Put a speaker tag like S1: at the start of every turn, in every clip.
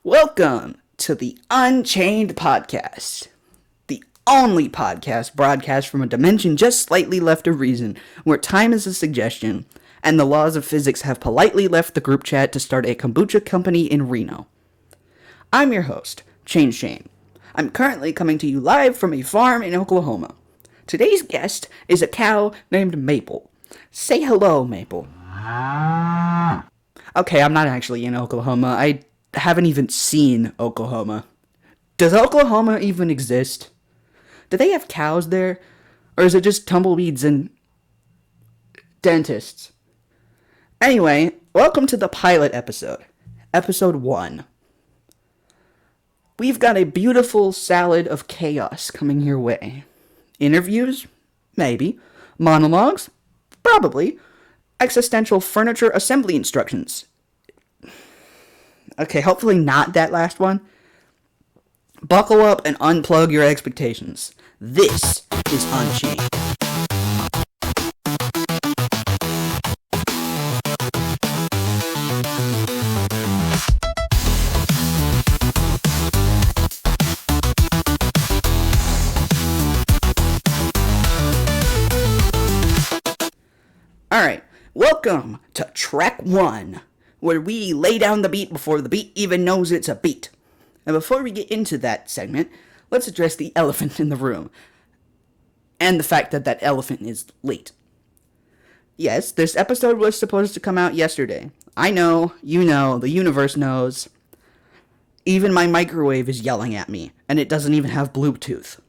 S1: Welcome to the Unchained podcast, the only podcast broadcast from a dimension just slightly left of reason, where time is a suggestion, and the laws of physics have politely left the group chat to start a kombucha company in Reno. I'm your host, Shane. I'm currently coming to you live from a farm in Oklahoma. Today's guest is a cow named Maple. Say hello, Maple. Okay, I'm not actually in Oklahoma. I haven't even seen Oklahoma. Does Oklahoma even exist? Do they have cows there? Or is it just tumbleweeds and dentists? Anyway, welcome to the pilot episode. Episode 1. We've got a beautiful salad of chaos coming your way. Interviews? Maybe. Monologues? Probably. Existential furniture assembly instructions. Okay, hopefully not that last one. Buckle up and unplug your expectations. This is Unchained. Alright, welcome to track 1. Where we lay down the beat before the beat even knows it's a beat. And before we get into that segment, let's address the elephant in the room. And the fact that that elephant is late. Yes, this episode was supposed to come out yesterday. I know, you know, the universe knows. Even my microwave is yelling at me, and it doesn't even have Bluetooth.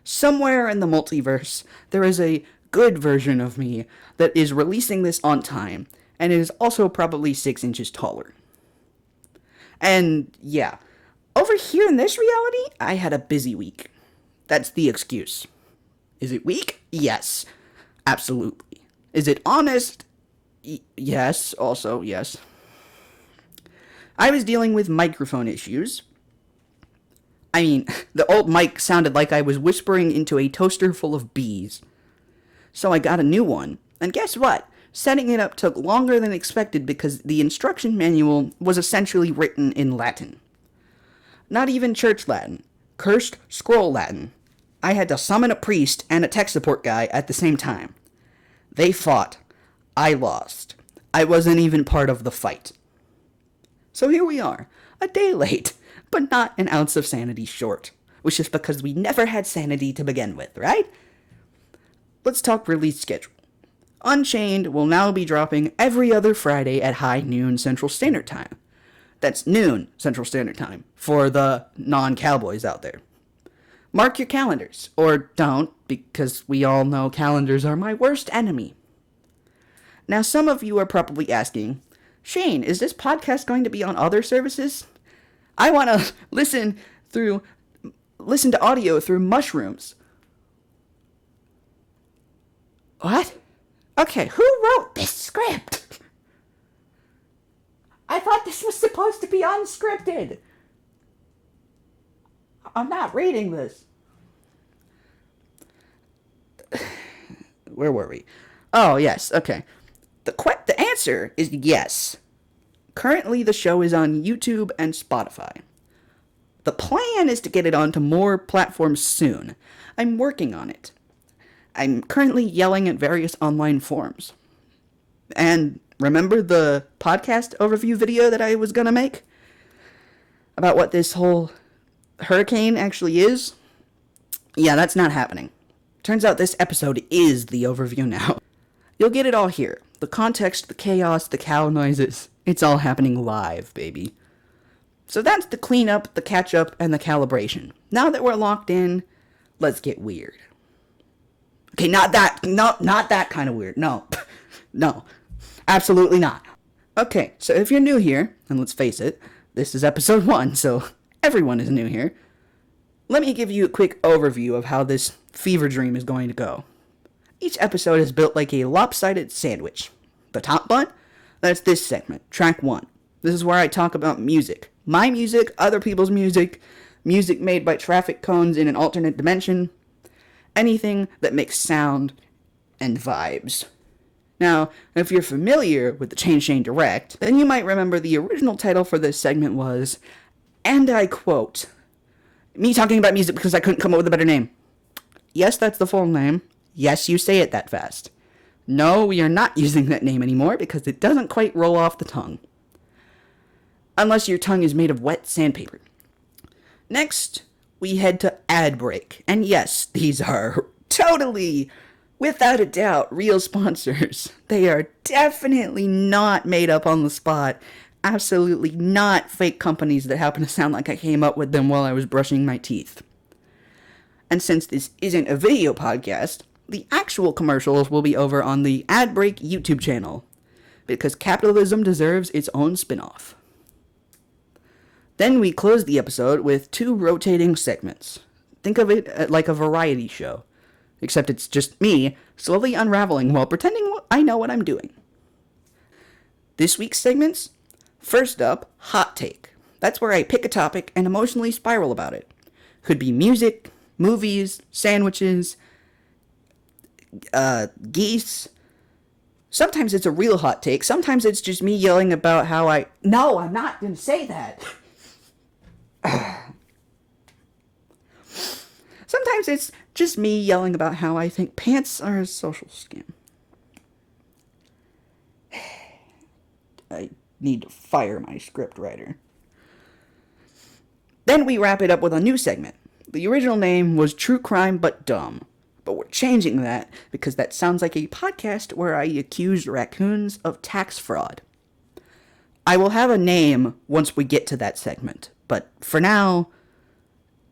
S1: Somewhere in the multiverse, there is a good version of me that is releasing this on time, and it is also probably 6 inches taller. And yeah, over here in this reality, I had a busy week. That's the excuse. Is it weak? Yes, absolutely. Is it honest? Yes, also yes. I was dealing with microphone issues. I mean, the old mic sounded like I was whispering into a toaster full of bees. So I got a new one, and guess what? Setting it up took longer than expected because the instruction manual was essentially written in Latin. Not even church Latin. Cursed scroll Latin. I had to summon a priest and a tech support guy at the same time. They fought. I lost. I wasn't even part of the fight. So here we are, a day late, but not an ounce of sanity short. Which is because we never had sanity to begin with, right? Let's talk release schedule. Unchained will now be dropping every other Friday at high noon Central Standard Time. That's noon Central Standard Time for the non-cowboys out there. Mark your calendars, or don't, because we all know calendars are my worst enemy. Now, some of you are probably asking, Shane, is this podcast going to be on other services? I want to listen to audio through mushrooms. What? Okay, who wrote this script? I thought this was supposed to be unscripted. I'm not reading this. Where were we? Oh, yes, okay. The answer is yes. Currently, the show is on YouTube and Spotify. The plan is to get it onto more platforms soon. I'm working on it. I'm currently yelling at various online forums. And remember the podcast overview video that I was gonna make? About what this whole hurricane actually is? Yeah, that's not happening. Turns out this episode is the overview now. You'll get it all here. The context, the chaos, the cow noises. It's all happening live, baby. So that's the cleanup, the catch-up, and the calibration. Now that we're locked in, let's get weird. Okay, not that kind of weird. No. No. Absolutely not. Okay, so if you're new here, and let's face it, this is episode 1, so everyone is new here. Let me give you a quick overview of how this fever dream is going to go. Each episode is built like a lopsided sandwich. The top bun? That's this segment, track 1. This is where I talk about music. My music, other people's music, music made by traffic cones in an alternate dimension, anything that makes sound and vibes. Now, if you're familiar with the Unchained Direct, then you might remember the original title for this segment was, and I quote, me talking about music because I couldn't come up with a better name. Yes, that's the full name. Yes, you say it that fast. No, we are not using that name anymore because it doesn't quite roll off the tongue. Unless your tongue is made of wet sandpaper. Next, we head to ad break. And yes, these are totally, without a doubt, real sponsors. They are definitely not made up on the spot. Absolutely not fake companies that happen to sound like I came up with them while I was brushing my teeth. And since this isn't a video podcast, the actual commercials will be over on the Ad Break YouTube channel, because capitalism deserves its own spin-off. Then we close the episode with 2 rotating segments. Think of it like a variety show, except it's just me slowly unraveling while pretending I know what I'm doing. This week's segments? First up, Hot Take. That's where I pick a topic and emotionally spiral about it. Could be music, movies, sandwiches, geese. Sometimes it's a real hot take. Sometimes it's just me yelling about how I... No, I'm not going to say that. Sometimes it's just me yelling about how I think pants are a social scam. I need to fire my script writer. Then we wrap it up with a new segment. The original name was True Crime But Dumb. But we're changing that because that sounds like a podcast where I accuse raccoons of tax fraud. I will have a name once we get to that segment, but for now,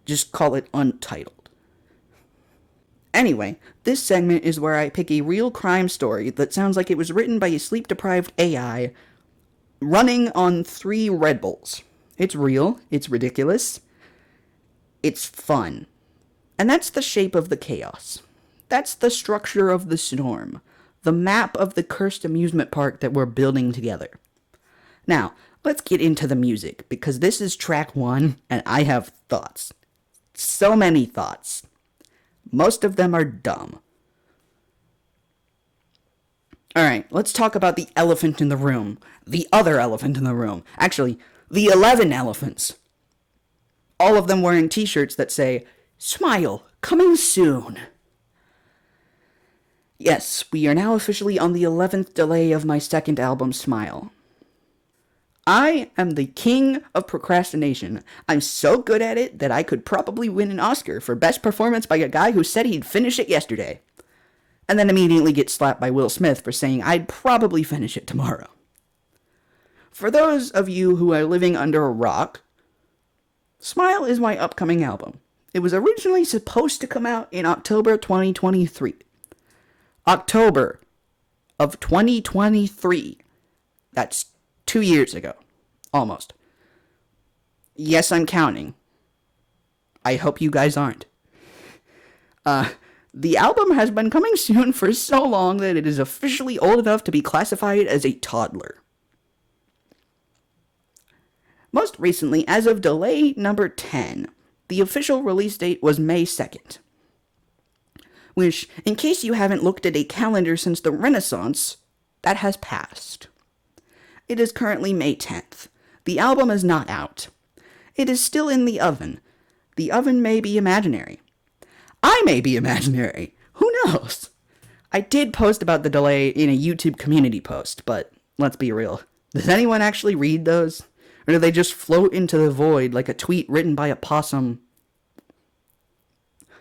S1: just call it Untitled. Anyway, this segment is where I pick a real crime story that sounds like it was written by a sleep-deprived AI running on 3 Red Bulls. It's real, it's ridiculous, it's fun. And that's the shape of the chaos. That's the structure of the storm. The map of the cursed amusement park that we're building together. Now, let's get into the music, because this is track 1, and I have thoughts. So many thoughts. Most of them are dumb. Alright, let's talk about the elephant in the room. The other elephant in the room. Actually, the 11 elephants. All of them wearing t-shirts that say, "Smile, coming soon." Yes, we are now officially on the 11th delay of my second album, Smile. I am the king of procrastination. I'm so good at it that I could probably win an Oscar for best performance by a guy who said he'd finish it yesterday. And then immediately get slapped by Will Smith for saying I'd probably finish it tomorrow. For those of you who are living under a rock, Smile is my upcoming album. It was originally supposed to come out in October 2023. October of 2023. That's 2 years ago. Almost. Yes, I'm counting. I hope you guys aren't. The album has been coming soon for so long that it is officially old enough to be classified as a toddler. Most recently, as of delay number 10, the official release date was May 2nd. Which, in case you haven't looked at a calendar since the Renaissance, that has passed. It is currently May 10th. The album is not out. It is still in the oven. The oven may be imaginary. I may be imaginary. Who knows? I did post about the delay in a YouTube community post, but let's be real. Does anyone actually read those? Or do they just float into the void like a tweet written by a possum?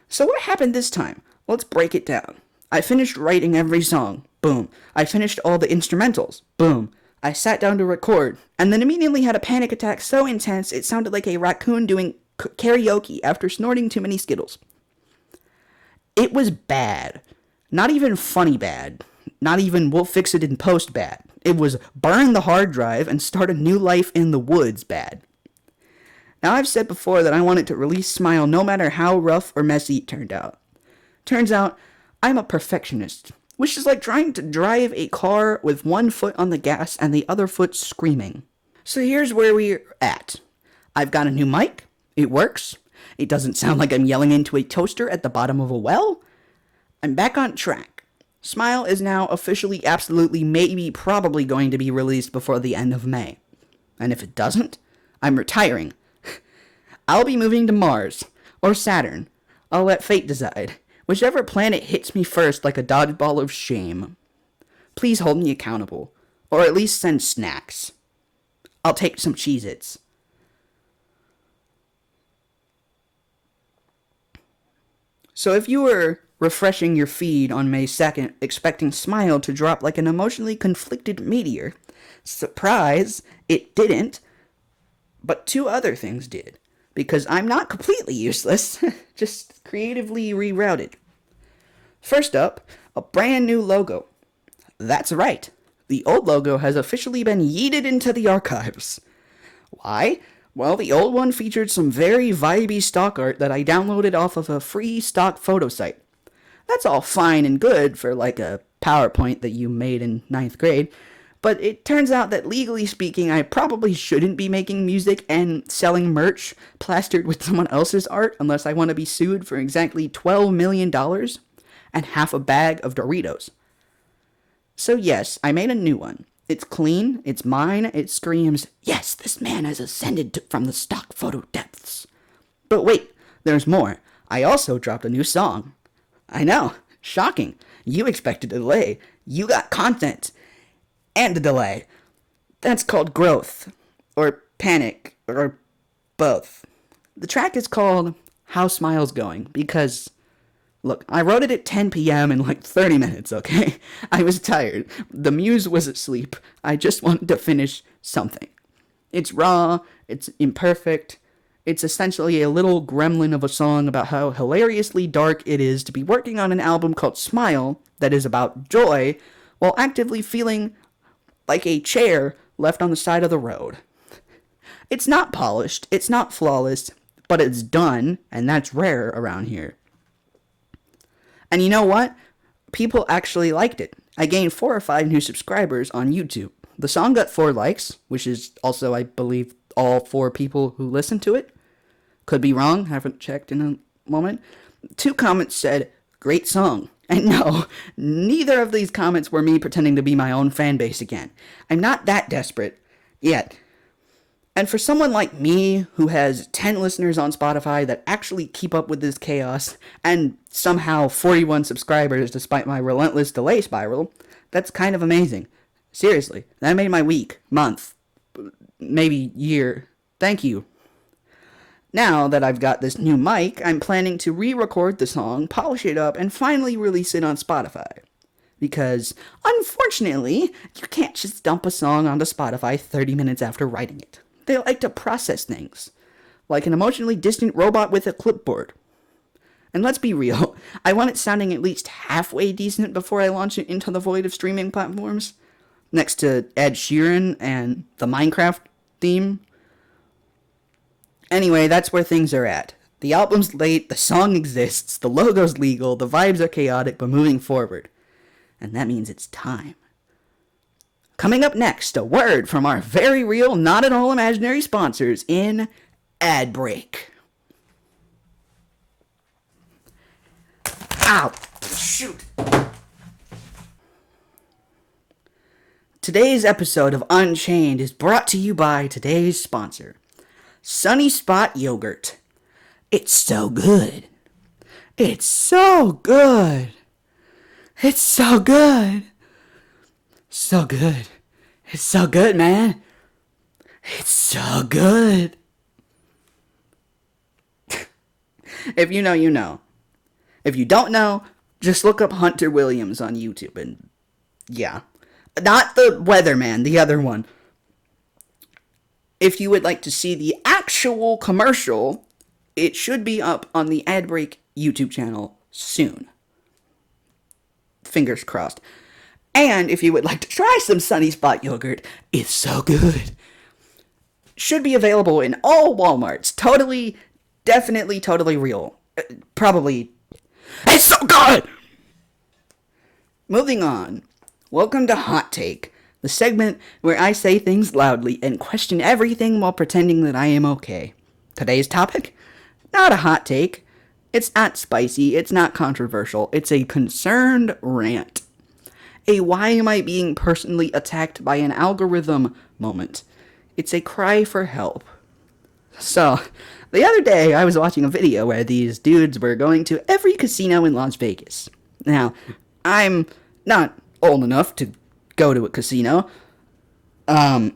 S1: So what happened this time? Let's break it down. I finished writing every song. Boom. I finished all the instrumentals. Boom. I sat down to record, and then immediately had a panic attack so intense it sounded like a raccoon doing karaoke after snorting too many Skittles. It was bad. Not even funny bad. Not even we'll fix it in post bad. It was burn the hard drive and start a new life in the woods bad. Now I've said before that I wanted to release Smile no matter how rough or messy it turned out. Turns out, I'm a perfectionist, which is like trying to drive a car with one foot on the gas and the other foot screaming. So here's where we're at. I've got a new mic. It works. It doesn't sound like I'm yelling into a toaster at the bottom of a well. I'm back on track. Smile is now officially, absolutely, maybe, probably going to be released before the end of May. And if it doesn't, I'm retiring. I'll be moving to Mars, or Saturn. I'll let fate decide. Whichever planet hits me first like a dodgeball of shame. Please hold me accountable, or at least send snacks. I'll take some Cheez-Its. So if you were refreshing your feed on May 2nd, expecting Smile to drop like an emotionally conflicted meteor, surprise, it didn't, but two other things did. Because I'm not completely useless, just creatively rerouted. First up, a brand new logo. That's right, the old logo has officially been yeeted into the archives. Why? Well, the old one featured some very vibey stock art that I downloaded off of a free stock photo site. That's all fine and good for like a PowerPoint that you made in 9th grade, but it turns out that legally speaking, I probably shouldn't be making music and selling merch plastered with someone else's art unless I want to be sued for exactly $12 million and half a bag of Doritos. So yes, I made a new one. It's clean, it's mine, it screams, yes, this man has ascended from the stock photo depths. But wait, there's more. I also dropped a new song. I know, shocking. You expected a delay. You got content. And a delay. That's called growth. Or panic. Or both. The track is called How Smile's Going because, look, I wrote it at 10 p.m. in like 30 minutes, okay? I was tired. The muse was asleep. I just wanted to finish something. It's raw. It's imperfect. It's essentially a little gremlin of a song about how hilariously dark it is to be working on an album called Smile that is about joy while actively feeling like a chair left on the side of the road. It's not polished, it's not flawless, but it's done, and that's rare around here. And you know what? People actually liked it. I gained 4 or 5 new subscribers on YouTube. The song got 4 likes, which is also, I believe, all 4 people who listened to it. Could be wrong, haven't checked in a moment. 2 comments said, great song. And no, neither of these comments were me pretending to be my own fan base again. I'm not that desperate yet. And for someone like me, who has 10 listeners on Spotify that actually keep up with this chaos, and somehow 41 subscribers despite my relentless delay spiral, that's kind of amazing. Seriously, that made my week, month, maybe year. Thank you. Now that I've got this new mic, I'm planning to re-record the song, polish it up, and finally release it on Spotify. Because, unfortunately, you can't just dump a song onto Spotify 30 minutes after writing it. They like to process things, like an emotionally distant robot with a clipboard. And let's be real, I want it sounding at least halfway decent before I launch it into the void of streaming platforms, next to Ed Sheeran and the Minecraft theme. Anyway, that's where things are at. The album's late, the song exists, the logo's legal, the vibes are chaotic, but moving forward. And that means it's time. Coming up next, a word from our very real, not at all imaginary sponsors in Ad Break. Ow! Shoot! Today's episode of Unchained is brought to you by today's sponsor, Sunny Spot Yogurt. It's so good. It's so good. It's so good. So good. It's so good, man. It's so good. If you know, you know. If you don't know, just look up Hunter Williams on YouTube and yeah. Not the weatherman, the other one. If you would like to see the actual commercial, it should be up on the Ad Break YouTube channel soon. Fingers crossed. And if you would like to try some Sunny Spot yogurt, it's so good. Should be available in all Walmarts. Totally, definitely, totally real. Probably. It's so good! Moving on. Welcome to Hot Take, the segment where I say things loudly and question everything while pretending that I am okay. Today's topic? Not a hot take. It's not spicy. It's not controversial. It's a concerned rant. A why am I being personally attacked by an algorithm moment. It's a cry for help. So, the other day I was watching a video where these dudes were going to every casino in Las Vegas. Now, I'm not old enough to go to a casino, and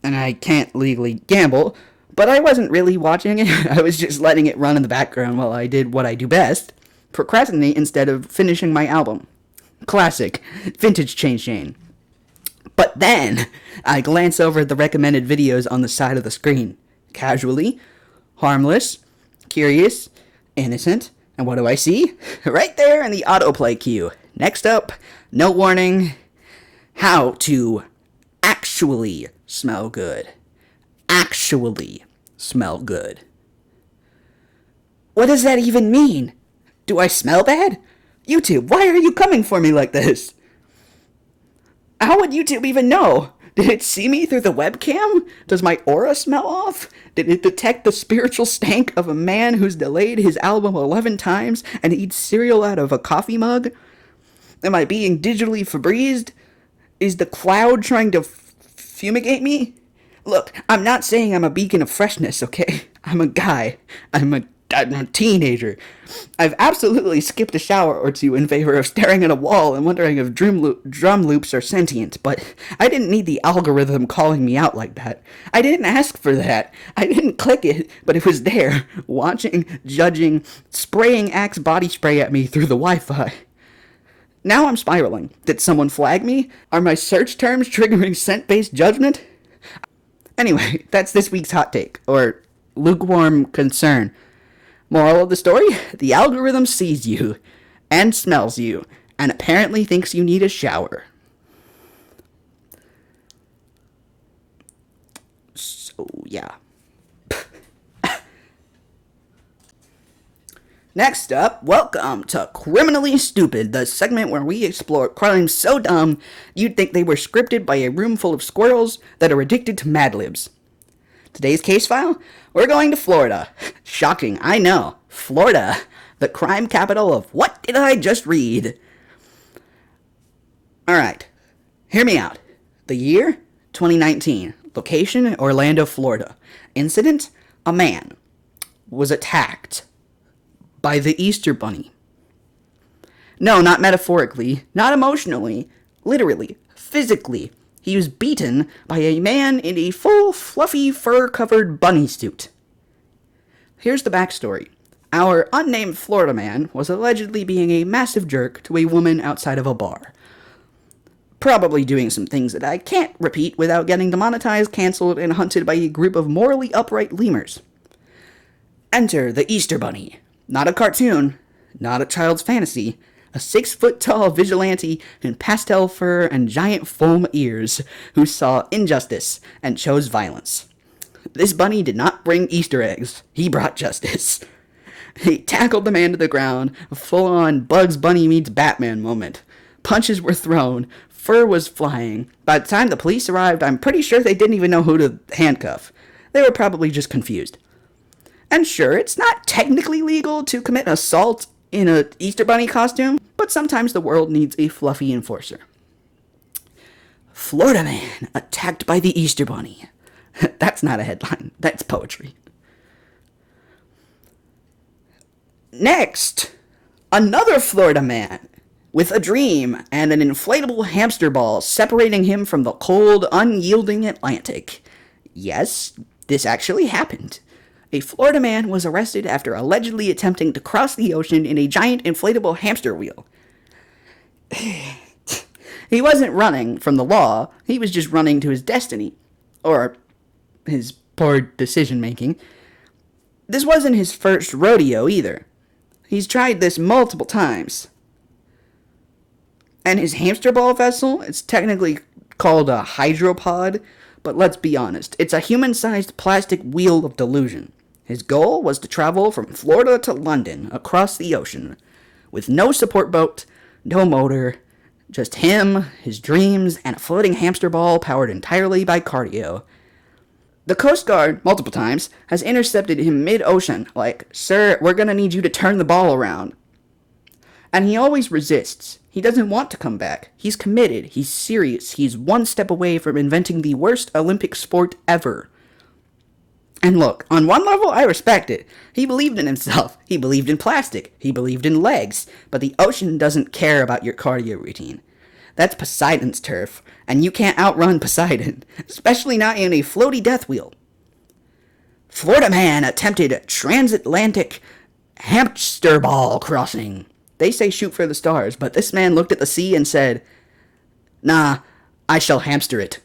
S1: I can't legally gamble, but I wasn't really watching it. I was just letting it run in the background while I did what I do best, procrastinate instead of finishing my album. Classic. Vintage chain. But then, I glance over at the recommended videos on the side of the screen. Casually, harmless, curious, innocent, and what do I see? Right there in the autoplay queue. Next up, no warning, how to actually smell good. Actually smell good. What does that even mean? Do I smell bad? YouTube, why are you coming for me like this? How would YouTube even know? Did it see me through the webcam? Does my aura smell off? Did it detect the spiritual stank of a man who's delayed his album 11 times and eats cereal out of a coffee mug? Am I being digitally Febrezed? Is the cloud trying to fumigate me? Look, I'm not saying I'm a beacon of freshness, okay? I'm a guy. I'm a teenager. I've absolutely skipped a shower or two in favor of staring at a wall and wondering if drum loops are sentient, but I didn't need the algorithm calling me out like that. I didn't ask for that. I didn't click it, but it was there, watching, judging, spraying Axe body spray at me through the Wi-Fi. Now I'm spiraling. Did someone flag me? Are my search terms triggering scent-based judgment? Anyway, that's this week's hot take, or lukewarm concern. Moral of the story? The algorithm sees you, and smells you, and apparently thinks you need a shower. So, yeah. Next up, welcome to Criminally Stupid, the segment where we explore crimes so dumb you'd think they were scripted by a room full of squirrels that are addicted to Mad Libs. Today's case file? We're going to Florida. Shocking, I know. Florida, the crime capital of what did I just read? Alright, hear me out. The year? 2019. Location? Orlando, Florida. Incident? A man was attacked by the Easter Bunny. No, not metaphorically, not emotionally, literally, physically. He was beaten by a man in a full, fluffy, fur-covered bunny suit. Here's the backstory. Our unnamed Florida man was allegedly being a massive jerk to a woman outside of a bar. Probably doing some things that I can't repeat without getting demonetized, canceled, and hunted by a group of morally upright lemurs. Enter the Easter Bunny. Not a cartoon, not a child's fantasy, a 6-foot-tall vigilante in pastel fur and giant foam ears who saw injustice and chose violence. This bunny did not bring Easter eggs, he brought justice. He tackled the man to the ground, a full-on Bugs Bunny meets Batman moment. Punches were thrown, fur was flying. By the time the police arrived, I'm pretty sure they didn't even know who to handcuff. They were probably just confused. And sure, it's not technically legal to commit assault in an Easter Bunny costume, but sometimes the world needs a fluffy enforcer. Florida man attacked by the Easter Bunny. That's not a headline, that's poetry. Next, another Florida man with a dream and an inflatable hamster ball separating him from the cold, unyielding Atlantic. Yes, this actually happened. A Florida man was arrested after allegedly attempting to cross the ocean in a giant inflatable hamster wheel. He wasn't running from the law, he was just running to his destiny. Or his poor decision-making. This wasn't his first rodeo either. He's tried this multiple times. And his hamster ball vessel, it's technically called a hydropod, but let's be honest, it's a human-sized plastic wheel of delusion. His goal was to travel from Florida to London across the ocean, with no support boat, no motor, just him, his dreams, and a floating hamster ball powered entirely by cardio. The Coast Guard, multiple times, has intercepted him mid-ocean, like, "Sir, we're gonna need you to turn the ball around." And he always resists. He doesn't want to come back. He's committed. He's serious. He's one step away from inventing the worst Olympic sport ever. And look, on one level, I respect it. He believed in himself. He believed in plastic. He believed in legs. But the ocean doesn't care about your cardio routine. That's Poseidon's turf, and you can't outrun Poseidon, especially not in a floaty death wheel. Florida man attempted transatlantic hamster ball crossing. They say shoot for the stars, but this man looked at the sea and said, "Nah, I shall hamster it."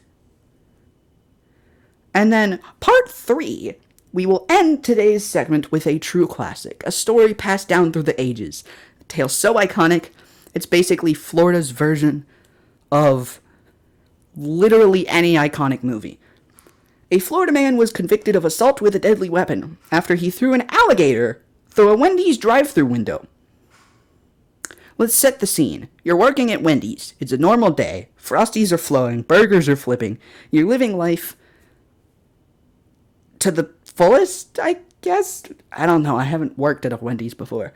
S1: And then, part 3, we will end today's segment with a true classic, a story passed down through the ages, a tale so iconic, it's basically Florida's version of literally any iconic movie. A Florida man was convicted of assault with a deadly weapon after he threw an alligator through a Wendy's drive-thru window. Let's set the scene. You're working at Wendy's. It's a normal day. Frosties are flowing. Burgers are flipping. You're living life to the fullest, I guess? I don't know. I haven't worked at a Wendy's before.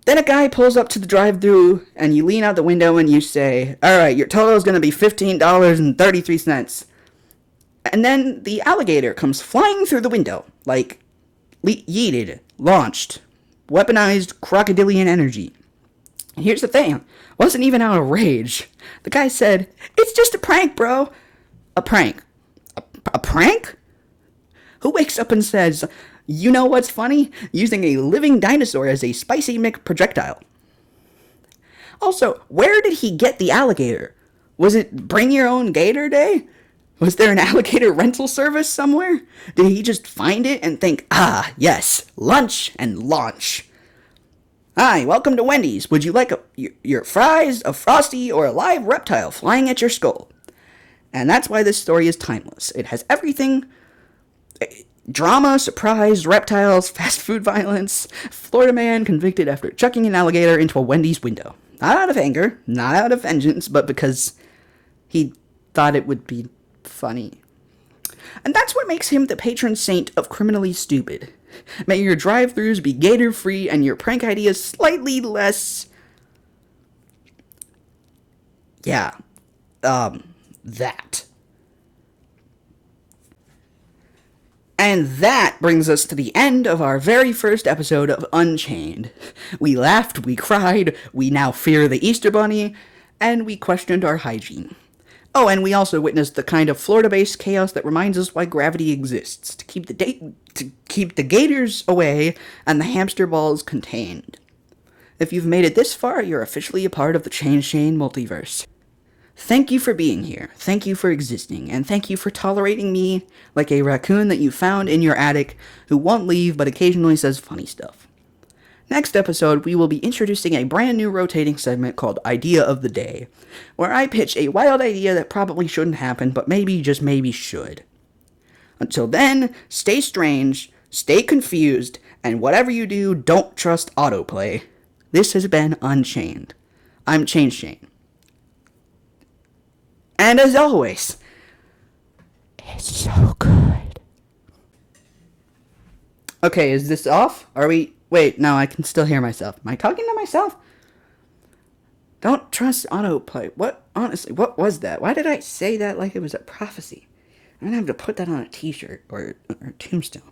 S1: Then a guy pulls up to the drive-thru, and you lean out the window and you say, "Alright, your total is going to be $15.33. And then the alligator comes flying through the window, like yeeted, launched, weaponized crocodilian energy. And here's the thing, wasn't even out of rage. The guy said, "It's just a prank, bro." A prank? A prank? Who wakes up and says, "You know what's funny? Using a living dinosaur as a spicy projectile." Also, where did he get the alligator? Was it bring your own gator day? Was there an alligator rental service somewhere? Did he just find it and think, "Ah, yes, lunch and launch"? "Hi, welcome to Wendy's. Would you like your fries, a Frosty, or a live reptile flying at your skull?" And that's why this story is timeless. It has everything. Drama, surprise, reptiles, fast food violence. Florida man convicted after chucking an alligator into a Wendy's window. Not out of anger, not out of vengeance, but because he thought it would be funny. And that's what makes him the patron saint of criminally stupid. May your drive-thrus be gator-free and your prank ideas slightly less... that. And that brings us to the end of our very first episode of Unchained. We laughed, we cried, we now fear the Easter Bunny, and we questioned our hygiene. Oh, and we also witnessed the kind of Florida-based chaos that reminds us why gravity exists, to keep the gators away and the hamster balls contained. If you've made it this far, you're officially a part of the Chain multiverse. Thank you for being here, thank you for existing, and thank you for tolerating me like a raccoon that you found in your attic who won't leave but occasionally says funny stuff. Next episode, we will be introducing a brand new rotating segment called Idea of the Day, where I pitch a wild idea that probably shouldn't happen, but maybe, just maybe, should. Until then, stay strange, stay confused, and whatever you do, don't trust autoplay. This has been Unchained. I'm Shane. And as always, it's so good. Okay, is this off? Are we... Wait, no, I can still hear myself. Am I talking to myself? Don't trust autoplay. What? Honestly, what was that? Why did I say that like it was a prophecy? I'm gonna have to put that on a t-shirt or a tombstone.